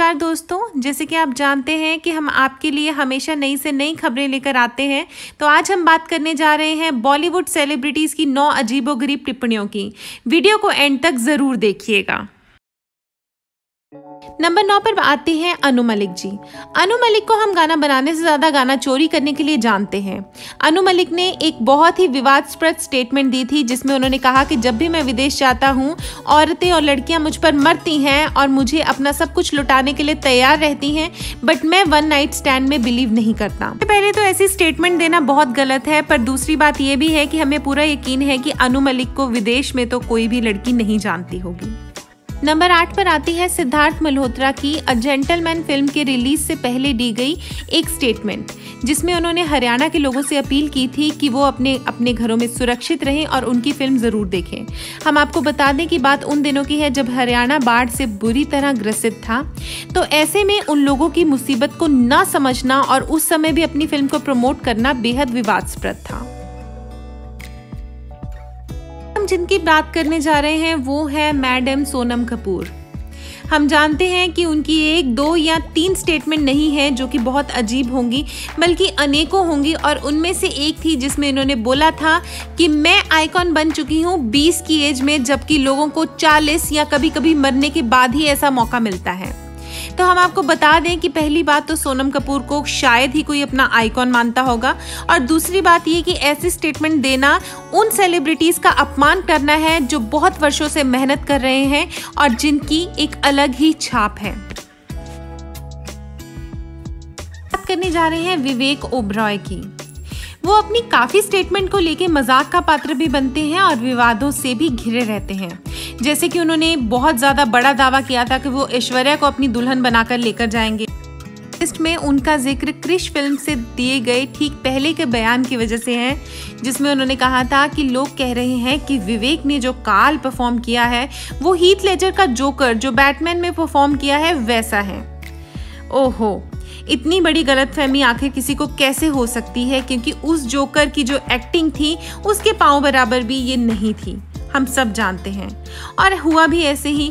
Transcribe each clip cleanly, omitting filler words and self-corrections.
नमस्कार दोस्तों, जैसे कि आप जानते हैं कि हम आपके लिए हमेशा नई से नई खबरें लेकर आते हैं। तो आज हम बात करने जा रहे हैं बॉलीवुड सेलिब्रिटीज़ की 9 अजीबोगरीब टिप्पणियों की। वीडियो को एंड तक ज़रूर देखिएगा। नंबर 9 पर आते हैं अनु मलिक जी। अनु मलिक को हम गाना बनाने से ज़्यादा गाना चोरी करने के लिए जानते हैं। अनु मलिक ने एक बहुत ही विवादास्पद स्टेटमेंट दी थी, जिसमें उन्होंने कहा कि जब भी मैं विदेश जाता हूँ, औरतें और लड़कियाँ मुझ पर मरती हैं और मुझे अपना सब कुछ लुटाने के लिए तैयार रहती हैं, बट मैं वन नाइट स्टैंड में बिलीव नहीं करता। पहले तो ऐसी स्टेटमेंट देना बहुत गलत है, पर दूसरी बात यह भी है कि हमें पूरा यकीन है कि अनु मलिक को विदेश में तो कोई भी लड़की नहीं जानती होगी। नंबर 8 पर आती है सिद्धार्थ मल्होत्रा की अ जेंटलमैन फिल्म के रिलीज से पहले दी गई एक स्टेटमेंट, जिसमें उन्होंने हरियाणा के लोगों से अपील की थी कि वो अपने घरों में सुरक्षित रहें और उनकी फिल्म ज़रूर देखें। हम आपको बता दें कि बात उन दिनों की है जब हरियाणा बाढ़ से बुरी तरह ग्रसित था। तो ऐसे में उन लोगों की मुसीबत को ना समझना और उस समय भी अपनी फिल्म को प्रमोट करना बेहद विवादास्पद था। जिनकी बात करने जा रहे हैं वो है मैडम सोनम कपूर। हम जानते हैं कि उनकी 1, 2 या 3 स्टेटमेंट नहीं है जो कि बहुत अजीब होंगी, बल्कि अनेकों होंगी। और उनमें से एक थी जिसमें इन्होंने बोला था कि मैं आइकॉन बन चुकी हूँ 20 की एज में, जबकि लोगों को 40 या कभी कभी मरने के बाद ही ऐसा मौका मिलता है। तो हम आपको बता दें कि पहली बात तो सोनम कपूर को शायद ही कोई अपना आइकॉन मानता होगा, और दूसरी बात ये कि ऐसी स्टेटमेंट देना उन सेलिब्रिटीज का अपमान करना है जो बहुत वर्षों से मेहनत कर रहे हैं और जिनकी एक अलग ही छाप है। बात करने जा रहे हैं विवेक ओबरॉय की। वो अपनी काफी स्टेटमेंट को लेके मजाक का पात्र भी बनते हैं और विवादों से भी घिरे रहते हैं। जैसे कि उन्होंने बहुत ज्यादा बड़ा दावा किया था कि वो ऐश्वर्या को अपनी दुल्हन बनाकर लेकर जाएंगे। लिस्ट में उनका जिक्र क्रिश फिल्म से दिए गए ठीक पहले के बयान की वजह से है, जिसमें उन्होंने कहा था कि लोग कह रहे हैं कि विवेक ने जो काल परफॉर्म किया है वो हीथ लेजर का जोकर जो बैटमैन में परफॉर्म किया है वैसा है। ओहो, इतनी बड़ी गलतफहमी आखिर किसी को कैसे हो सकती है, क्योंकि उस जोकर की जो एक्टिंग थी उसके पांव बराबर भी ये नहीं थी, हम सब जानते हैं। और हुआ भी ऐसे ही।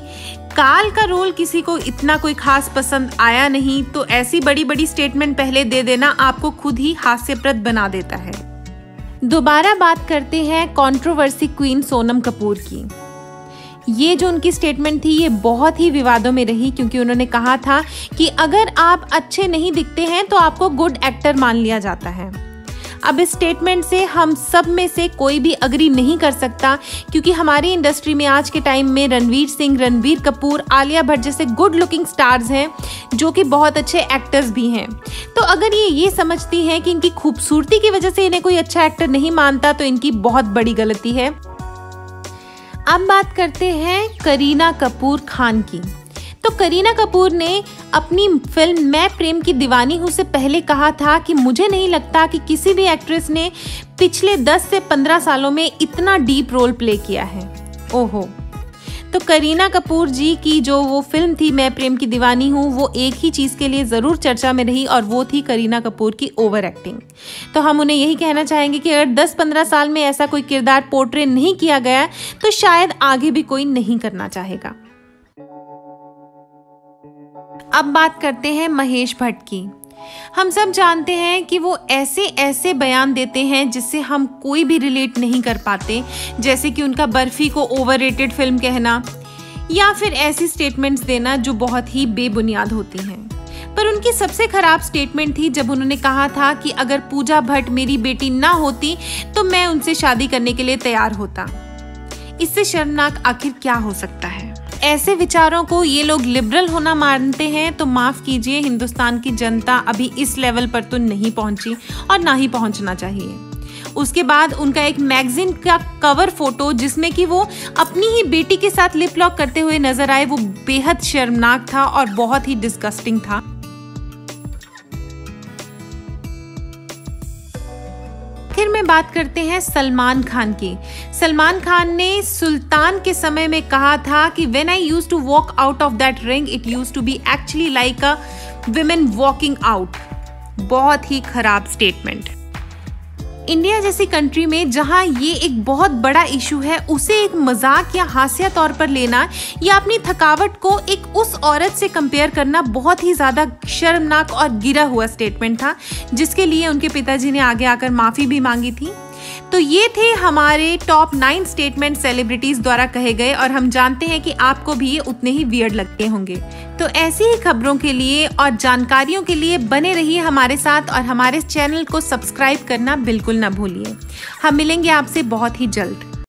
काल का रोल किसी को इतना कोई खास पसंद आया नहीं, तो ऐसी बड़ी बड़ी स्टेटमेंट पहले दे देना आपको खुद ही हास्यप्रद बना देता है। दोबारा बात करते हैं कंट्रोवर्सी क्वीन सोनम कपूर की। ये जो उनकी स्टेटमेंट थी ये बहुत ही विवादों में रही, क्योंकि उन्होंने कहा था कि अगर आप अच्छे नहीं दिखते हैं तो आपको गुड एक्टर मान लिया जाता है। अब इस स्टेटमेंट से हम सब में से कोई भी अग्री नहीं कर सकता, क्योंकि हमारी इंडस्ट्री में आज के टाइम में रणवीर सिंह, रणबीर कपूर, आलिया भट्ट जैसे गुड लुकिंग स्टार्स हैं जो कि बहुत अच्छे एक्टर्स भी हैं। तो अगर ये समझती हैं कि इनकी खूबसूरती की वजह से इन्हें कोई अच्छा एक्टर नहीं मानता, तो इनकी बहुत बड़ी गलती है। अब बात करते हैं करीना कपूर खान की। तो करीना कपूर ने अपनी फिल्म मैं प्रेम की दीवानी हूँ से पहले कहा था कि मुझे नहीं लगता कि किसी भी एक्ट्रेस ने पिछले 10 से 15 सालों में इतना डीप रोल प्ले किया है। ओहो, तो करीना कपूर जी की जो वो फिल्म थी मैं प्रेम की दीवानी हूँ, वो एक ही चीज़ के लिए ज़रूर चर्चा में रही, और वो थी करीना कपूर की ओवर एक्टिंग। तो हम उन्हें यही कहना चाहेंगे कि अगर 10-15 साल में ऐसा कोई किरदार पोर्ट्रे नहीं किया गया तो शायद आगे भी कोई नहीं करना चाहेगा। अब बात करते हैं महेश भट्ट की। हम सब जानते हैं कि वो ऐसे बयान देते हैं जिससे हम कोई भी रिलेट नहीं कर पाते, जैसे कि उनका बर्फी को ओवररेटेड फिल्म कहना या फिर ऐसी स्टेटमेंट्स देना जो बहुत ही बेबुनियाद होती हैं। पर उनकी सबसे खराब स्टेटमेंट थी जब उन्होंने कहा था कि अगर पूजा भट्ट मेरी बेटी ना होती तो मैं उनसे शादी करने के लिए तैयार होता। इससे शर्मनाक आखिर क्या हो सकता है? ऐसे विचारों को ये लोग लिबरल होना मानते हैं, तो माफ कीजिए, हिंदुस्तान की जनता अभी इस लेवल पर तो नहीं पहुंची और ना ही पहुंचना चाहिए। उसके बाद उनका एक मैगजीन का कवर फोटो जिसमें कि वो अपनी ही बेटी के साथ लिप लॉक करते हुए नजर आए, वो बेहद शर्मनाक था और बहुत ही डिस्गस्टिंग था। फिर में बात करते हैं सलमान खान की। सलमान खान ने सुल्तान के समय में कहा था कि when I used to walk out of that ring it used to be actually like a women walking out. बहुत ही खराब स्टेटमेंट। इंडिया जैसी कंट्री में जहां ये एक बहुत बड़ा इशू है, उसे एक मजाक या हास्य तौर पर लेना या अपनी थकावट को एक उस औरत से कंपेयर करना बहुत ही ज्यादा शर्मनाक और गिरा हुआ स्टेटमेंट था, जिसके लिए उनके पिताजी ने आगे आकर माफी भी मांगी थी। तो ये थे हमारे टॉप 9 स्टेटमेंट सेलिब्रिटीज द्वारा कहे गए, और हम जानते हैं कि आपको भी ये उतने ही वियर्ड लगते होंगे। तो ऐसी ही खबरों के लिए और जानकारियों के लिए बने रहिए हमारे साथ, और हमारे चैनल को सब्सक्राइब करना बिल्कुल ना भूलिए। हम मिलेंगे आपसे बहुत ही जल्द।